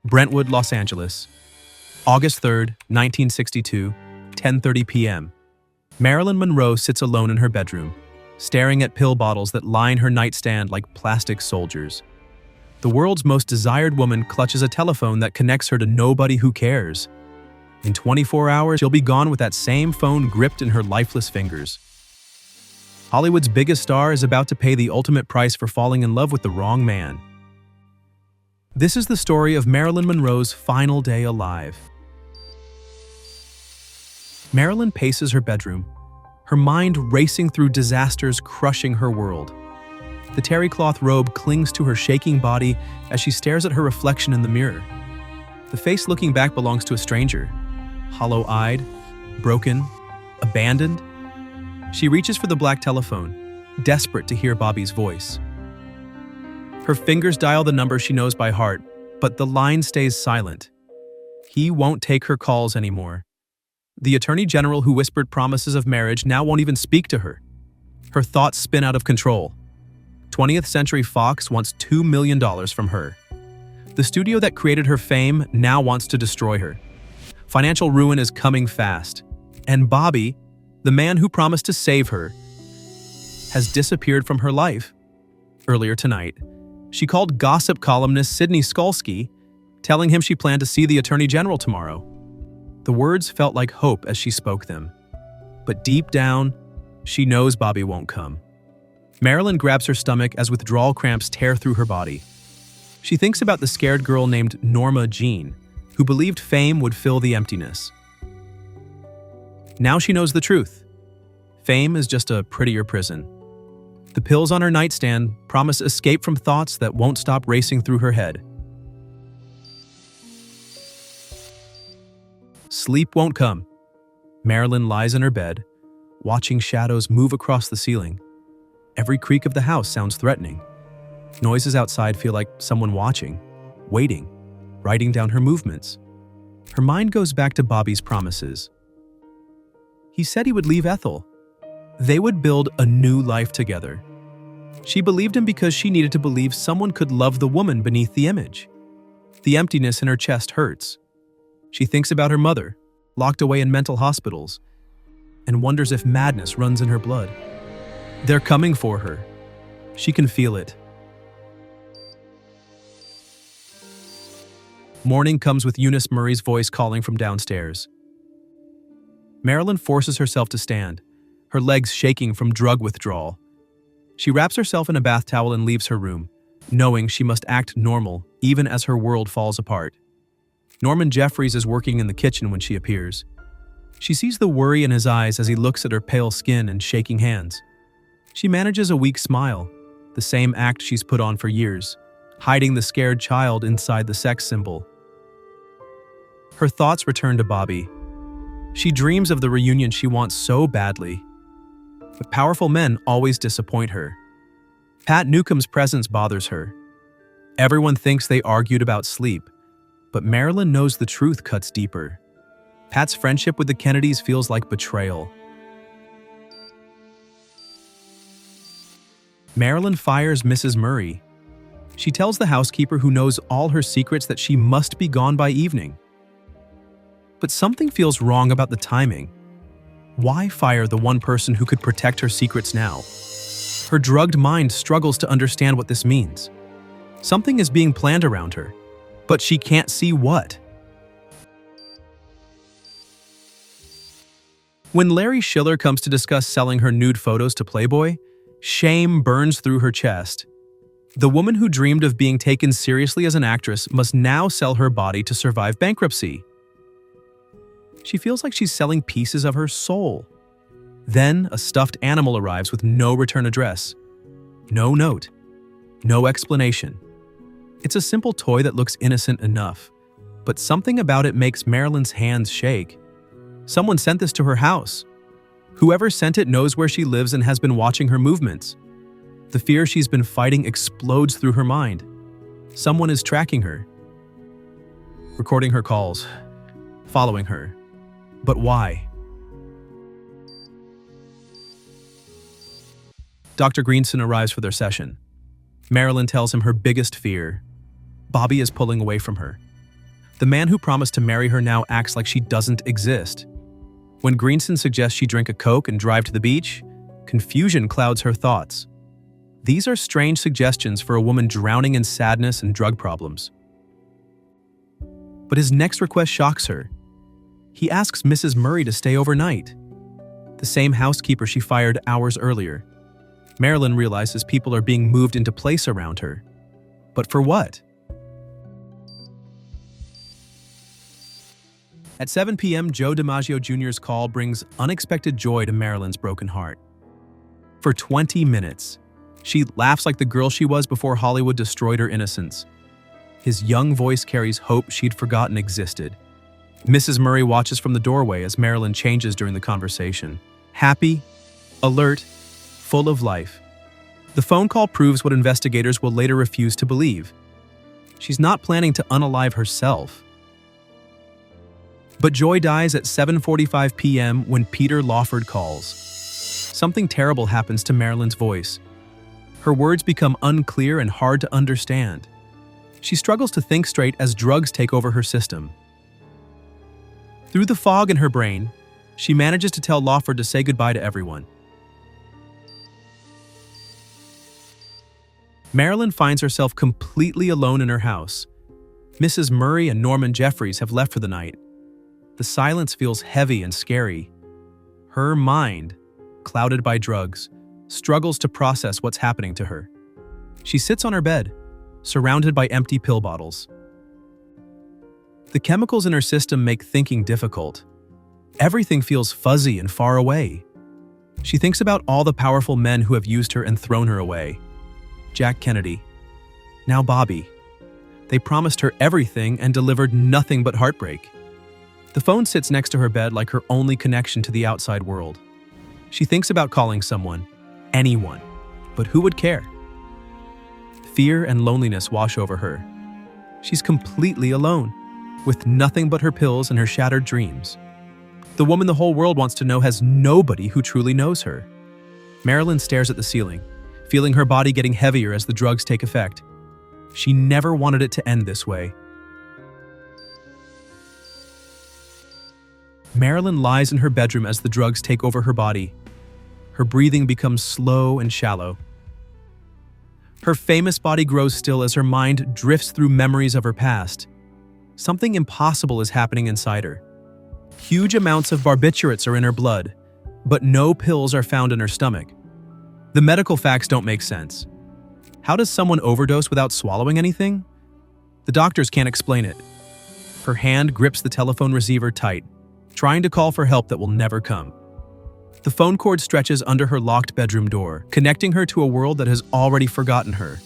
Brentwood, Los Angeles. August 3rd, 1962, 10:30 p.m. Marilyn Monroe sits alone in her bedroom, staring at pill bottles that line her nightstand like plastic soldiers. The world's most desired woman clutches a telephone that connects her to nobody who cares. In 24 hours, she'll be gone with that same phone gripped in her lifeless fingers. Hollywood's biggest star is about to pay the ultimate price for falling in love with the wrong man. This is the story of Marilyn Monroe's final day alive. Marilyn paces her bedroom, her mind racing through disasters crushing her world. The terry cloth robe clings to her shaking body as she stares at her reflection in the mirror. The face looking back belongs to a stranger, hollow-eyed, broken, abandoned. She reaches for the black telephone, desperate to hear Bobby's voice. Her fingers dial the number she knows by heart, but the line stays silent. He won't take her calls anymore. The attorney general who whispered promises of marriage now won't even speak to her. Her thoughts spin out of control. 20th Century Fox wants $2 million from her. The studio that created her fame now wants to destroy her. Financial ruin is coming fast. And Bobby, the man who promised to save her, has disappeared from her life. Earlier tonight, she called gossip columnist Sidney Skolsky, telling him she planned to see the attorney general tomorrow. The words felt like hope as she spoke them. But deep down, she knows Bobby won't come. Marilyn grabs her stomach as withdrawal cramps tear through her body. She thinks about the scared girl named Norma Jean, who believed fame would fill the emptiness. Now she knows the truth. Fame is just a prettier prison. The pills on her nightstand promise escape from thoughts that won't stop racing through her head. Sleep won't come. Marilyn lies in her bed, watching shadows move across the ceiling. Every creak of the house sounds threatening. Noises outside feel like someone watching, waiting, writing down her movements. Her mind goes back to Bobby's promises. He said he would leave Ethel. They would build a new life together. She believed him because she needed to believe someone could love the woman beneath the image. The emptiness in her chest hurts. She thinks about her mother, locked away in mental hospitals, and wonders if madness runs in her blood. They're coming for her. She can feel it. Morning comes with Eunice Murray's voice calling from downstairs. Marilyn forces herself to stand, her legs shaking from drug withdrawal. She wraps herself in a bath towel and leaves her room, knowing she must act normal even as her world falls apart. Norman Jeffries is working in the kitchen when she appears. She sees the worry in his eyes as he looks at her pale skin and shaking hands. She manages a weak smile, the same act she's put on for years, hiding the scared child inside the sex symbol. Her thoughts return to Bobby. She dreams of the reunion she wants so badly. But powerful men always disappoint her. Pat Newcomb's presence bothers her. Everyone thinks they argued about sleep, but Marilyn knows the truth cuts deeper. Pat's friendship with the Kennedys feels like betrayal. Marilyn fires Mrs. Murray. She tells the housekeeper who knows all her secrets that she must be gone by evening. But something feels wrong about the timing. Why fire the one person who could protect her secrets now? Her drugged mind struggles to understand what this means. Something is being planned around her, but she can't see what. When Larry Schiller comes to discuss selling her nude photos to Playboy, shame burns through her chest. The woman who dreamed of being taken seriously as an actress must now sell her body to survive bankruptcy. She feels like she's selling pieces of her soul. Then, a stuffed animal arrives with no return address. No note. No explanation. It's a simple toy that looks innocent enough, but something about it makes Marilyn's hands shake. Someone sent this to her house. Whoever sent it knows where she lives and has been watching her movements. The fear she's been fighting explodes through her mind. Someone is tracking her, recording her calls, following her. But why? Dr. Greenson arrives for their session. Marilyn tells him her biggest fear. Bobby is pulling away from her. The man who promised to marry her now acts like she doesn't exist. When Greenson suggests she drink a Coke and drive to the beach, confusion clouds her thoughts. These are strange suggestions for a woman drowning in sadness and drug problems. But his next request shocks her. He asks Mrs. Murray to stay overnight, the same housekeeper she fired hours earlier. Marilyn realizes people are being moved into place around her. But for what? At 7 p.m., Joe DiMaggio Jr.'s call brings unexpected joy to Marilyn's broken heart. For 20 minutes, she laughs like the girl she was before Hollywood destroyed her innocence. His young voice carries hope she'd forgotten existed. Mrs. Murray watches from the doorway as Marilyn changes during the conversation. Happy, alert, full of life. The phone call proves what investigators will later refuse to believe. She's not planning to unalive herself. But joy dies at 7:45 p.m. when Peter Lawford calls. Something terrible happens to Marilyn's voice. Her words become unclear and hard to understand. She struggles to think straight as drugs take over her system. Through the fog in her brain, she manages to tell Lawford to say goodbye to everyone. Marilyn finds herself completely alone in her house. Mrs. Murray and Norman Jeffries have left for the night. The silence feels heavy and scary. Her mind, clouded by drugs, struggles to process what's happening to her. She sits on her bed, surrounded by empty pill bottles. The chemicals in her system make thinking difficult. Everything feels fuzzy and far away. She thinks about all the powerful men who have used her and thrown her away. Jack Kennedy. Now Bobby. They promised her everything and delivered nothing but heartbreak. The phone sits next to her bed like her only connection to the outside world. She thinks about calling someone, anyone, but who would care? Fear and loneliness wash over her. She's completely alone, with nothing but her pills and her shattered dreams. The woman the whole world wants to know has nobody who truly knows her. Marilyn stares at the ceiling, feeling her body getting heavier as the drugs take effect. She never wanted it to end this way. Marilyn lies in her bedroom as the drugs take over her body. Her breathing becomes slow and shallow. Her famous body grows still as her mind drifts through memories of her past. Something impossible is happening inside her. Huge amounts of barbiturates are in her blood, but no pills are found in her stomach. The medical facts don't make sense. How does someone overdose without swallowing anything? The doctors can't explain it. Her hand grips the telephone receiver tight, trying to call for help that will never come. The phone cord stretches under her locked bedroom door, connecting her to a world that has already forgotten her.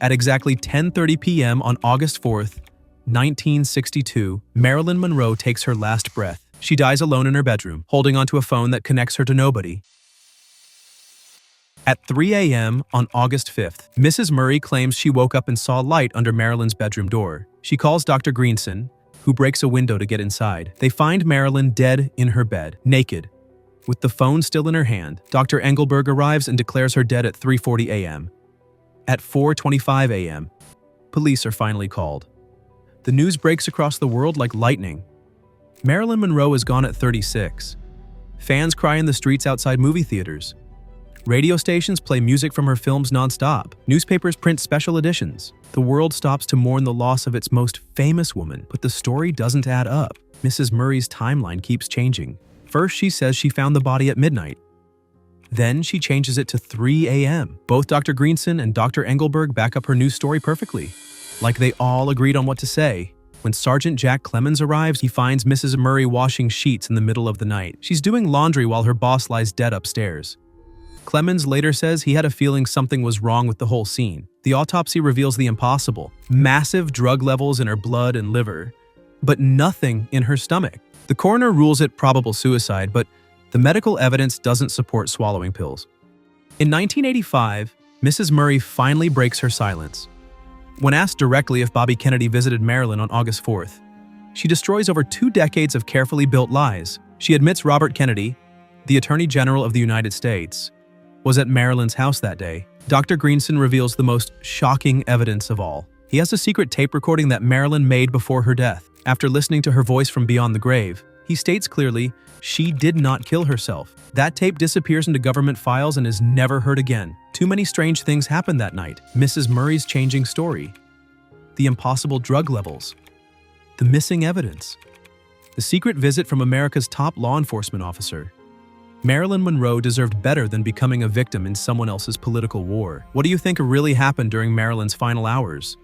At exactly 10:30 p.m. on August 4th, 1962, Marilyn Monroe takes her last breath. She dies alone in her bedroom, holding onto a phone that connects her to nobody. At 3 a.m. on August 5th, Mrs. Murray claims she woke up and saw light under Marilyn's bedroom door. She calls Dr. Greenson, who breaks a window to get inside. They find Marilyn dead in her bed, naked. With the phone still in her hand, Dr. Engelberg arrives and declares her dead at 3:40 a.m. At 4:25 a.m., police are finally called. The news breaks across the world like lightning. Marilyn Monroe is gone at 36. Fans cry in the streets outside movie theaters. Radio stations play music from her films nonstop. Newspapers print special editions. The world stops to mourn the loss of its most famous woman, but the story doesn't add up. Mrs. Murray's timeline keeps changing. First, she says she found the body at midnight. Then she changes it to 3 a.m. Both Dr. Greenson and Dr. Engelberg back up her news story perfectly, like they all agreed on what to say. When Sergeant Jack Clemens arrives, he finds Mrs. Murray washing sheets in the middle of the night. She's doing laundry while her boss lies dead upstairs. Clemens later says he had a feeling something was wrong with the whole scene. The autopsy reveals the impossible. Massive drug levels in her blood and liver, but nothing in her stomach. The coroner rules it probable suicide, but the medical evidence doesn't support swallowing pills. In 1985, Mrs. Murray finally breaks her silence. When asked directly if Bobby Kennedy visited Marilyn on August 4th, she destroys over 2 decades of carefully built lies. She admits Robert Kennedy, the Attorney General of the United States, was at Marilyn's house that day. Dr. Greenson reveals the most shocking evidence of all. He has a secret tape recording that Marilyn made before her death. After listening to her voice from beyond the grave, he states clearly she did not kill herself. That tape disappears into government files and is never heard again. Too many strange things happened that night. Mrs. Murray's changing story, the impossible drug levels, the missing evidence, the secret visit from America's top law enforcement officer. Marilyn Monroe deserved better than becoming a victim in someone else's political war. What do you think really happened during Marilyn's final hours?